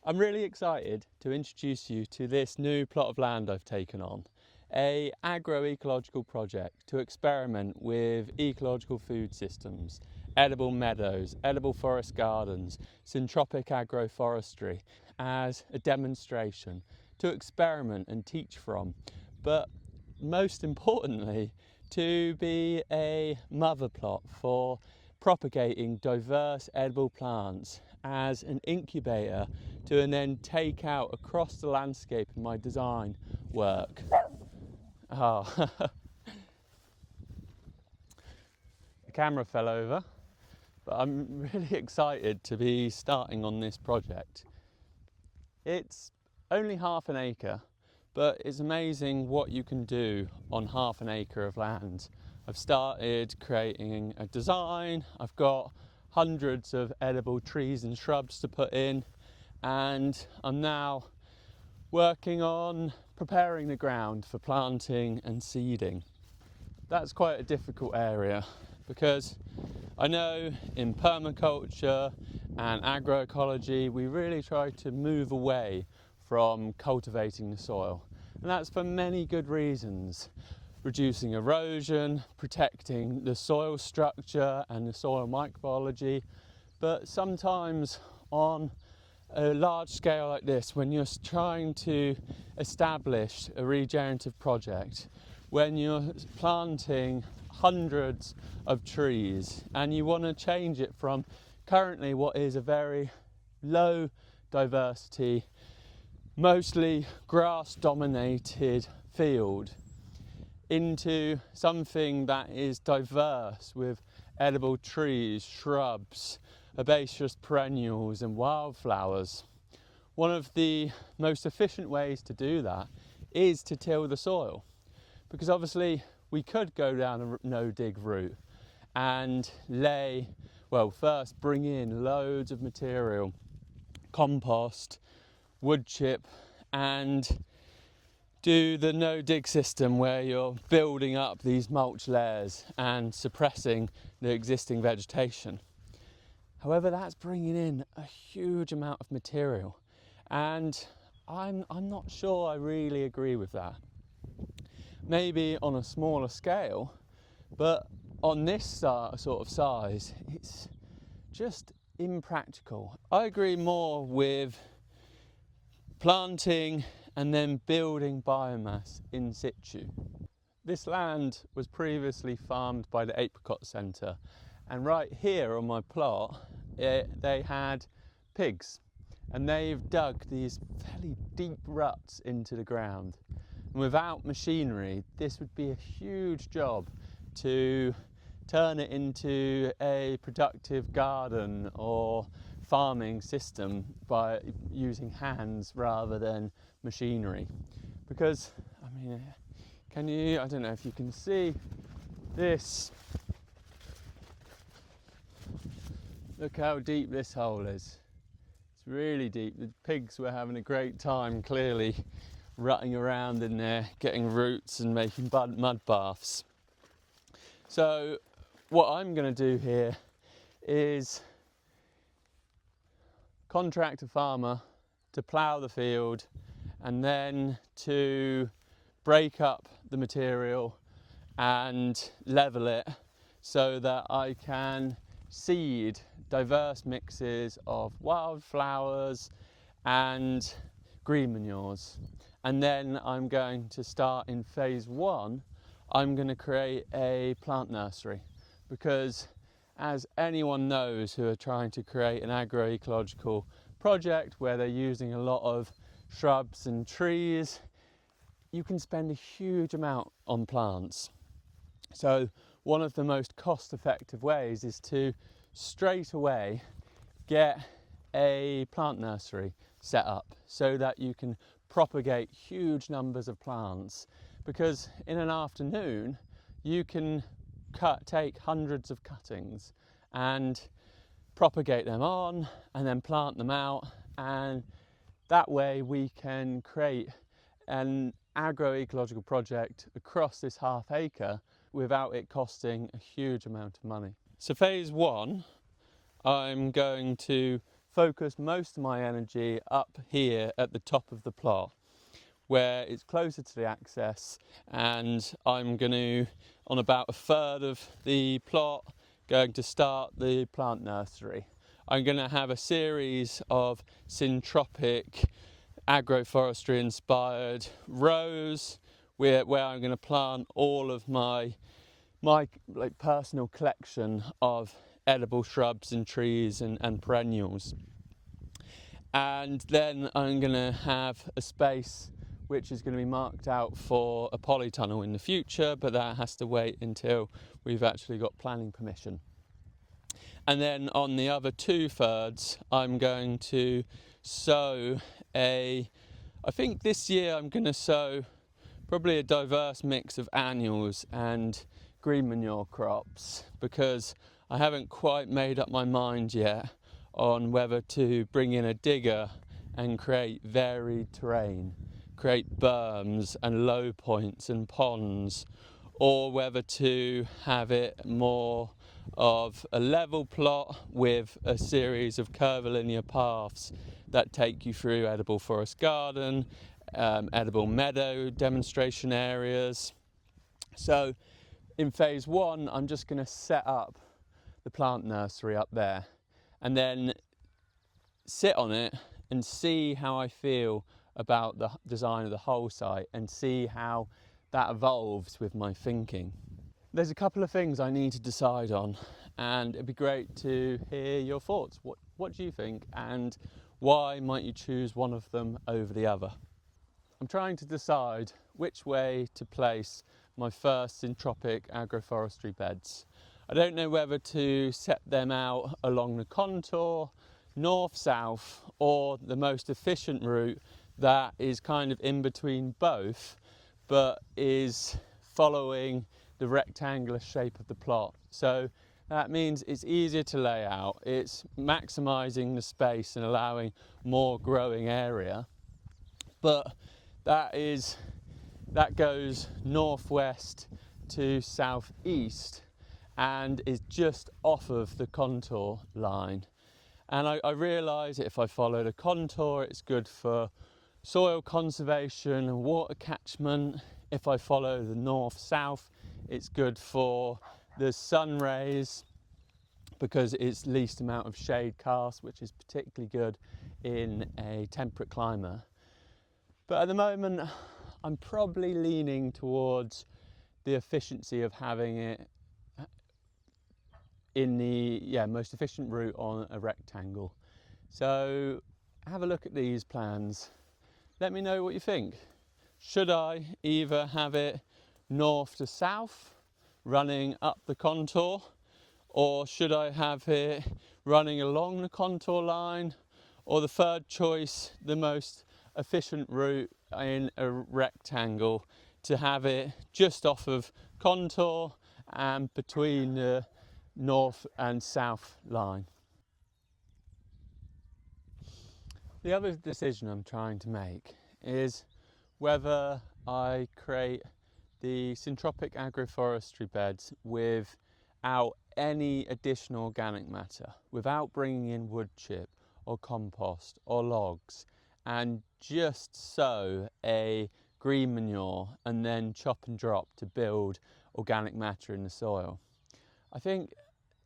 I'm really excited to introduce you to this new plot of land I've taken on, an agroecological project to experiment with ecological food systems, edible meadows, edible forest gardens, syntropic agroforestry as a demonstration to experiment and teach from, but most importantly to be a mother plot for propagating diverse edible plants as an incubator to then take out across the landscape in my design work. The camera fell over, but I'm really excited to be starting on this project. It's only half an acre, but it's amazing what you can do on half an acre of land. I've started creating a design, I've got hundreds of edible trees and shrubs to put in, and I'm now working on preparing the ground for planting and seeding. That's quite a difficult area because I know in permaculture and agroecology we really try to move away from cultivating the soil, and that's for many good reasons. Reducing erosion, protecting the soil structure and the soil microbiology, but sometimes on a large scale like this, when you're trying to establish a regenerative project, when you're planting hundreds of trees and you want to change it from currently what is a very low diversity, mostly grass dominated field into something that is diverse with edible trees, shrubs, herbaceous perennials and wildflowers. One of the most efficient ways to do that is to till the soil, because obviously we could go down a no-dig route and first bring in loads of material, compost, wood chip, and do the no-dig system where you're building up these mulch layers and suppressing the existing vegetation. However, that's bringing in a huge amount of material, and I'm not sure I really agree with that. Maybe on a smaller scale, but on this sort of size, it's just impractical. I agree more with planting and then building biomass in situ. This land was previously farmed by the Apricot Centre, and right here on my plot they had pigs, and they've dug these fairly deep ruts into the ground. And without machinery, this would be a huge job to turn it into a productive garden or farming system by using hands rather than machinery. Because, I don't know if you can see this. Look how deep this hole is. It's really deep. The pigs were having a great time, clearly rutting around in there, getting roots and making mud baths. So what I'm going to do here is contract a farmer to plough the field and then to break up the material and level it so that I can seed diverse mixes of wildflowers and green manures. And then I'm going to start in phase one, I'm going to create a plant nursery, because as anyone knows who are trying to create an agroecological project where they're using a lot of shrubs and trees, you can spend a huge amount on plants. So one of the most cost-effective ways is to straight away get a plant nursery set up so that you can propagate huge numbers of plants, because in an afternoon you can take hundreds of cuttings and propagate them on and then plant them out, and that way we can create an agroecological project across this half acre without it costing a huge amount of money. So phase one, I'm going to focus most of my energy up here at the top of the plot, where it's closer to the access, and I'm going to, on about a third of the plot, going to start the plant nursery. I'm going to have a series of Syntropic agroforestry inspired rows where I'm going to plant all of my like personal collection of edible shrubs and trees and perennials. And then I'm going to have a space which is going to be marked out for a polytunnel in the future, but that has to wait until we've actually got planning permission. And then on the other 2/3, I'm going to sow I think this year I'm going to sow probably a diverse mix of annuals and green manure crops, because I haven't quite made up my mind yet on whether to bring in a digger and create varied terrain, create berms and low points and ponds, or whether to have it more of a level plot with a series of curvilinear paths that take you through edible forest garden, edible meadow demonstration areas. So in phase 1, I'm just going to set up the plant nursery up there and then sit on it and see how I feel about the design of the whole site and see how that evolves with my thinking. There's a couple of things I need to decide on, and it'd be great to hear your thoughts. What do you think, and why might you choose one of them over the other? I'm trying to decide which way to place my first Syntropic agroforestry beds. I don't know whether to set them out along the contour, north-south, or the most efficient route that is kind of in between both, but is following the rectangular shape of the plot. So that means it's easier to lay out, it's maximising the space and allowing more growing area, but that goes northwest to southeast and is just off of the contour line. And I realise if I follow the contour, it's good for soil conservation and water catchment. If I follow the north-south, it's good for the sun rays because it's least amount of shade cast, which is particularly good in a temperate climate. But at the moment, I'm probably leaning towards the efficiency of having it in the most efficient route on a rectangle. So have a look at these plans. Let me know what you think. Should I either have it north to south, running up the contour, or should I have it running along the contour line, or the third choice, the most efficient route in a rectangle, to have it just off of contour and between the north and south line? The other decision I'm trying to make is whether I create the Syntropic agroforestry beds without any additional organic matter, without bringing in wood chip or compost or logs, and just sow a green manure and then chop and drop to build organic matter in the soil. I think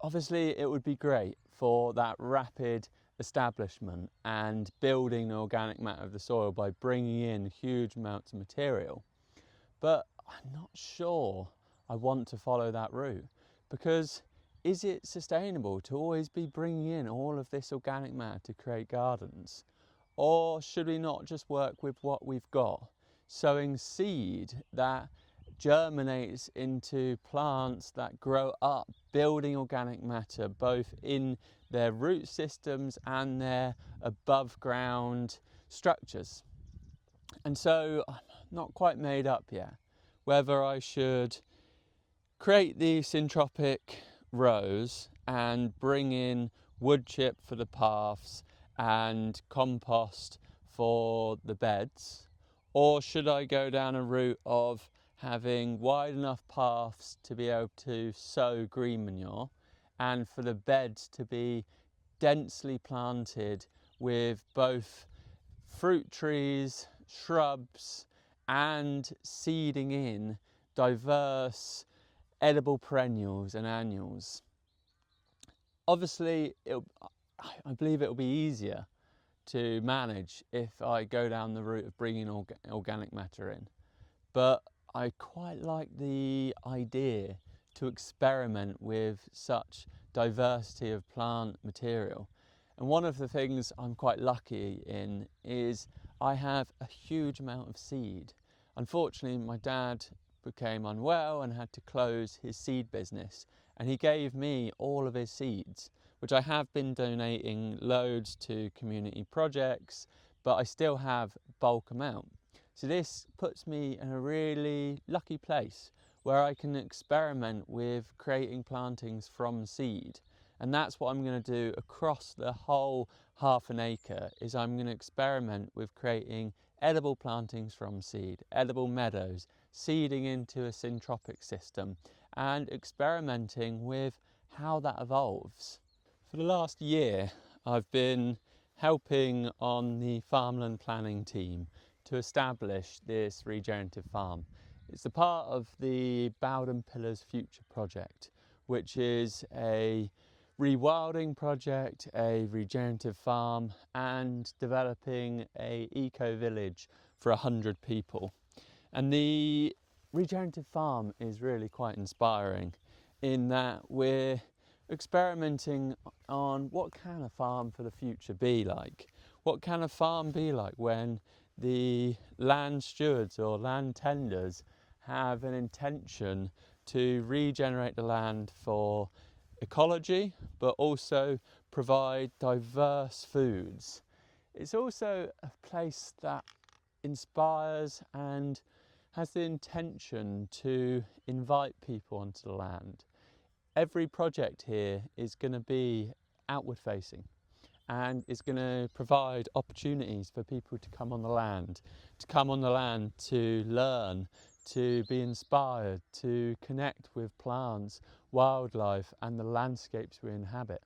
obviously it would be great for that rapid establishment and building the organic matter of the soil by bringing in huge amounts of material, but I'm not sure I want to follow that route, because is it sustainable to always be bringing in all of this organic matter to create gardens? Or should we not just work with what we've got, sowing seed that germinates into plants that grow up, building organic matter both in their root systems and their above ground structures? And so I'm not quite made up yet whether I should create the Syntropic rows and bring in wood chip for the paths and compost for the beds, or should I go down a route of having wide enough paths to be able to sow green manure and for the beds to be densely planted with both fruit trees, shrubs, and seeding in diverse edible perennials and annuals. Obviously, I believe it'll be easier to manage if I go down the route of bringing organic matter in, but I quite like the idea to experiment with such diversity of plant material. And one of the things I'm quite lucky in is I have a huge amount of seed. Unfortunately, my dad became unwell and had to close his seed business, and he gave me all of his seeds, which I have been donating loads to community projects, but I still have bulk amount. So this puts me in a really lucky place where I can experiment with creating plantings from seed. And that's what I'm going to do across the whole half an acre, is I'm going to experiment with creating edible plantings from seed, edible meadows, seeding into a syntropic system, and experimenting with how that evolves. For the last year, I've been helping on the farmland planning team to establish this regenerative farm. It's a part of the Bowden Pillars Future project, which is a rewilding project, a regenerative farm, and developing a eco-village for 100 people. And the regenerative farm is really quite inspiring in that we're experimenting on what can a farm for the future be like? What can a farm be like when the land stewards or land tenders have an intention to regenerate the land for ecology, but also provide diverse foods? It's also a place that inspires and has the intention to invite people onto the land. Every project here is going to be outward facing and is going to provide opportunities for people to come on the land, to learn, to be inspired, to connect with plants, wildlife and the landscapes we inhabit.